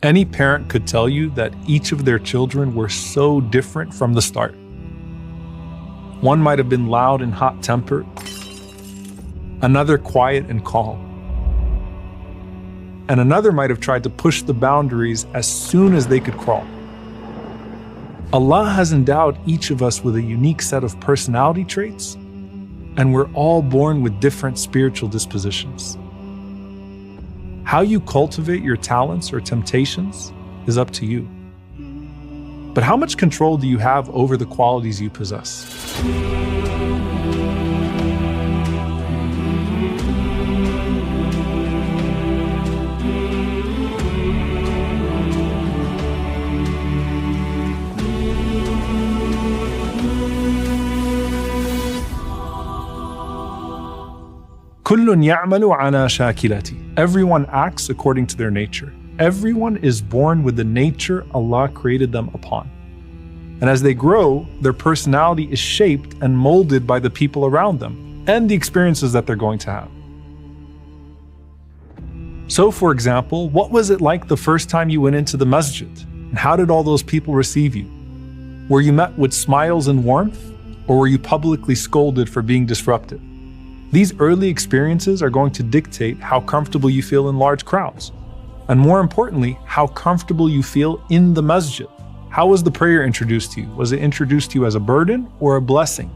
Any parent could tell you that each of their children were so different from the start. One might have been loud and hot-tempered, another quiet and calm, and another might have tried to push the boundaries as soon as they could crawl. Allah has endowed each of us with a unique set of personality traits, and we're all born with different spiritual dispositions. How you cultivate your talents or temptations is up to you. But how much control do you have over the qualities you possess? كل يعمل على شاكلته. Everyone acts according to their nature. Everyone is born with the nature Allah created them upon. And as they grow, their personality is shaped and molded by the people around them and the experiences that they're going to have. So, for example, what was it like the first time you went into the masjid? And how did all those people receive you? Were you met with smiles and warmth, or were you publicly scolded for being disruptive? These early experiences are going to dictate how comfortable you feel in large crowds. And more importantly, how comfortable you feel in the masjid. How was the prayer introduced to you? Was it introduced to you as a burden or a blessing?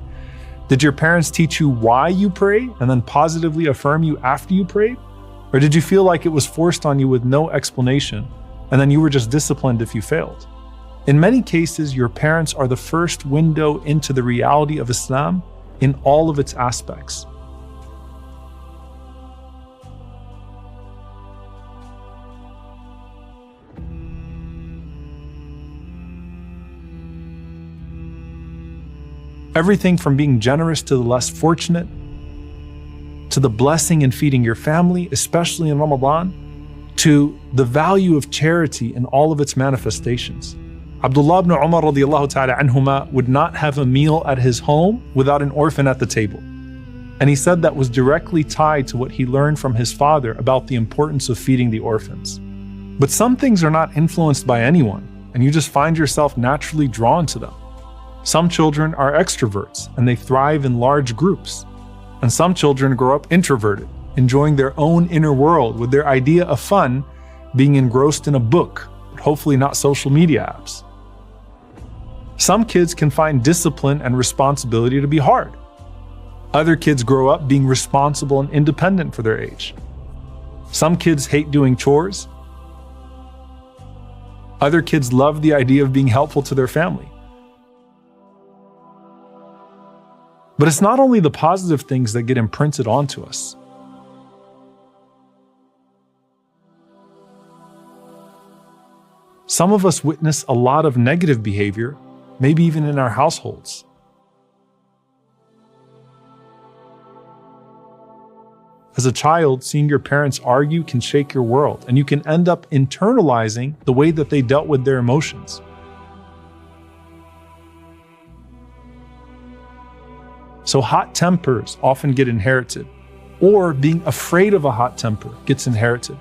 Did your parents teach you why you pray and then positively affirm you after you prayed? Or did you feel like it was forced on you with no explanation and then you were just disciplined if you failed? In many cases, your parents are the first window into the reality of Islam in all of its aspects. Everything from being generous to the less fortunate, to the blessing in feeding your family, especially in Ramadan, to the value of charity in all of its manifestations. Abdullah ibn Umar radiallahu ta'ala anhuma would not have a meal at his home without an orphan at the table. And he said that was directly tied to what he learned from his father about the importance of feeding the orphans. But some things are not influenced by anyone, and you just find yourself naturally drawn to them. Some children are extroverts and they thrive in large groups. And some children grow up introverted, enjoying their own inner world with their idea of fun being engrossed in a book, but hopefully not social media apps. Some kids can find discipline and responsibility to be hard. Other kids grow up being responsible and independent for their age. Some kids hate doing chores. Other kids love the idea of being helpful to their family. But it's not only the positive things that get imprinted onto us. Some of us witness a lot of negative behavior, maybe even in our households. As a child, seeing your parents argue can shake your world, and you can end up internalizing the way that they dealt with their emotions. So hot tempers often get inherited, or being afraid of a hot temper gets inherited.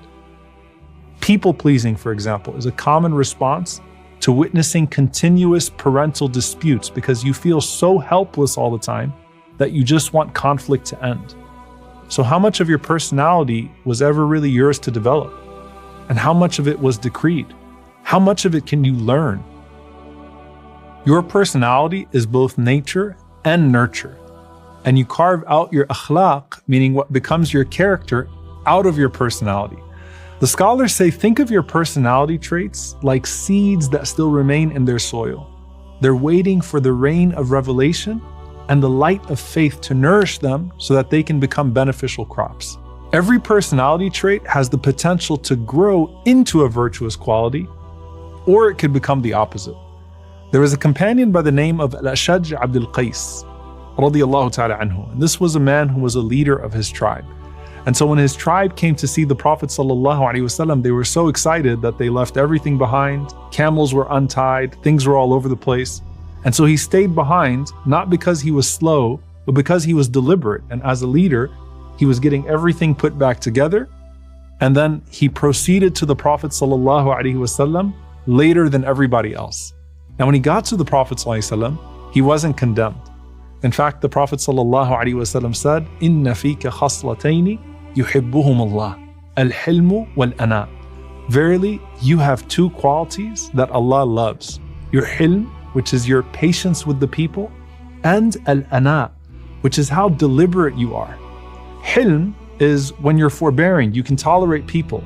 People-pleasing, for example, is a common response to witnessing continuous parental disputes because you feel so helpless all the time that you just want conflict to end. So how much of your personality was ever really yours to develop? And how much of it was decreed? How much of it can you learn? Your personality is both nature and nurture. And you carve out your akhlaq, meaning what becomes your character, out of your personality. The scholars say, think of your personality traits like seeds that still remain in their soil. They're waiting for the rain of revelation and the light of faith to nourish them so that they can become beneficial crops. Every personality trait has the potential to grow into a virtuous quality, or it could become the opposite. There was a companion by the name of Al-Ashaj Abdul Qais, radiyallahu ta'ala anhu. And this was a man who was a leader of his tribe. And so when his tribe came to see the Prophet sallallahu alaihi wasallam, they were so excited that they left everything behind. Camels were untied, things were all over the place. And so he stayed behind, not because he was slow, but because he was deliberate. And as a leader, he was getting everything put back together And then he proceeded to the Prophet ﷺ later than everybody else. And when he got to the Prophet ﷺ, he wasn't condemned. In fact, the Prophet ﷺ said, "Inna fika khaslatayni yuhibbuhum Allah, al-hilmu wal-ana." Verily, you have two qualities that Allah loves. Your hilm, which is your patience with the people, and al-ana, which is how deliberate you are. Hilm is when you're forbearing, you can tolerate people.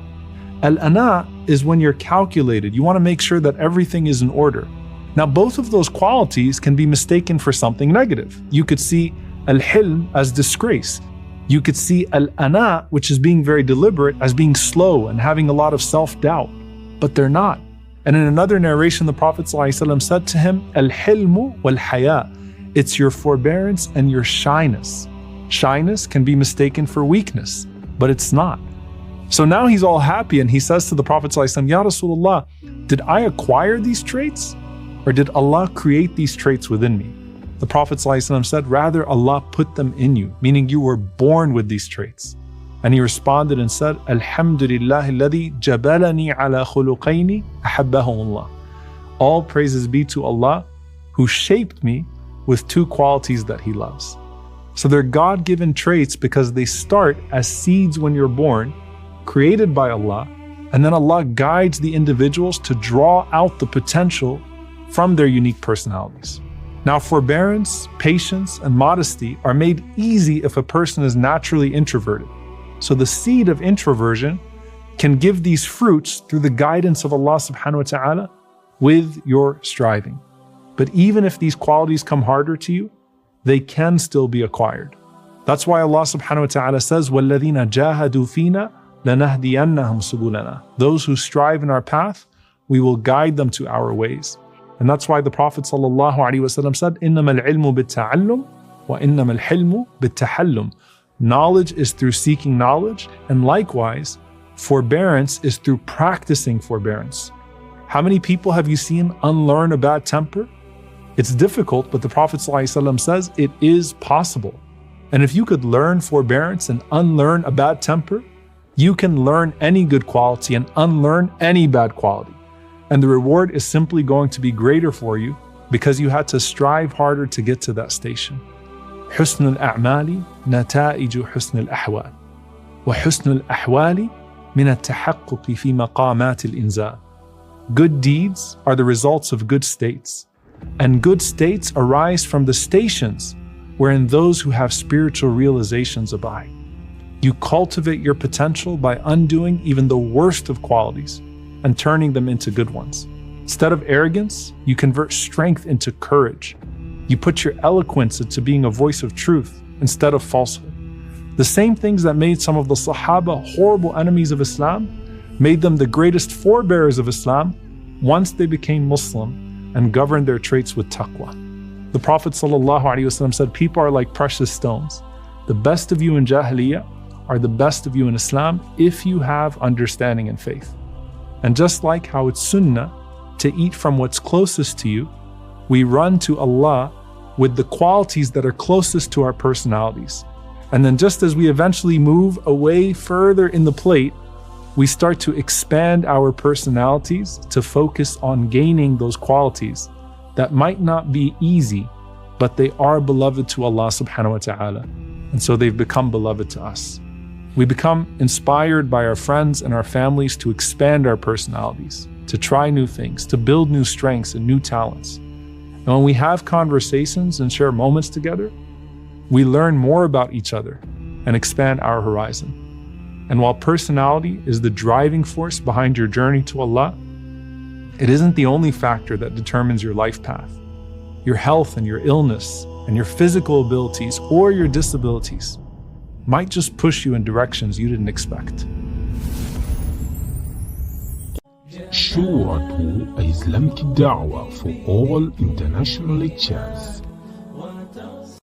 Al-ana is when you're calculated, you want to make sure that everything is in order. Now, both of those qualities can be mistaken for something negative. You could see al-hilm as disgrace. You could see al-ana, which is being very deliberate, as being slow and having a lot of self-doubt. But they're not. And in another narration, the Prophet ﷺ said to him, al-hilmu wal-haya. It's your forbearance and your shyness. Shyness can be mistaken for weakness, but it's not. So now he's all happy and he says to the Prophet ﷺ, Ya Rasulullah, did I acquire these traits? Or did Allah create these traits within me? The Prophet ﷺ said, rather Allah put them in you, meaning you were born with these traits. And he responded and said, Alhamdulillah alladhi jabalani ala khuluqayni ahabbahumullah. All praises be to Allah who shaped me with two qualities that He loves. So they're God-given traits because they start as seeds when you're born, created by Allah, and then Allah guides the individuals to draw out the potential from their unique personalities. Now, forbearance, patience, and modesty are made easy if a person is naturally introverted. So the seed of introversion can give these fruits through the guidance of Allah subhanahu wa ta'ala with your striving. But even if these qualities come harder to you, they can still be acquired. That's why Allah subhanahu wa ta'ala says, وَالَّذِينَ جَاهَدُوا فِينَا لَنَهْدِيَنَّهُمْ سُبُلَنَا. Those who strive in our path, we will guide them to our ways. And that's why the Prophet ﷺ said, إِنَّمَا الْعِلْمُ بِالتَّعَلُّمِ وَإِنَّمَا الْحِلْمُ بِالتَّحَلُّمِ. Knowledge is through seeking knowledge, and likewise, forbearance is through practicing forbearance. How many people have you seen unlearn a bad temper? It's difficult, but the Prophet ﷺ says it is possible. And if you could learn forbearance and unlearn a bad temper, you can learn any good quality and unlearn any bad quality. And the reward is simply going to be greater for you because you had to strive harder to get to that station. حسن الأعمال نتائج حسن الأحوال وحسن الأحوال من التحقق في مقامات الإنزال. Good deeds are the results of good states, and good states arise from the stations wherein those who have spiritual realizations abide. You cultivate your potential by undoing even the worst of qualities and turning them into good ones. Instead of arrogance, you convert strength into courage. You put your eloquence into being a voice of truth instead of falsehood. The same things that made some of the Sahaba horrible enemies of Islam made them the greatest forebearers of Islam once they became Muslim and governed their traits with taqwa. The Prophet ﷺ said, people are like precious stones. The best of you in Jahiliyyah are the best of you in Islam if you have understanding and faith. And just like how it's sunnah to eat from what's closest to you, we run to Allah with the qualities that are closest to our personalities. And then just as we eventually move away further in the plate, we start to expand our personalities to focus on gaining those qualities that might not be easy, but they are beloved to Allah subhanahu wa ta'ala. And so they've become beloved to us. We become inspired by our friends and our families to expand our personalities, to try new things, to build new strengths and new talents. And when we have conversations and share moments together, we learn more about each other and expand our horizon. And while personality is the driving force behind your journey to Allah, it isn't the only factor that determines your life path. Your health and your illness and your physical abilities or your disabilities might just push you in directions you didn't expect. Shura to Islamic Da'wah for all international lectures.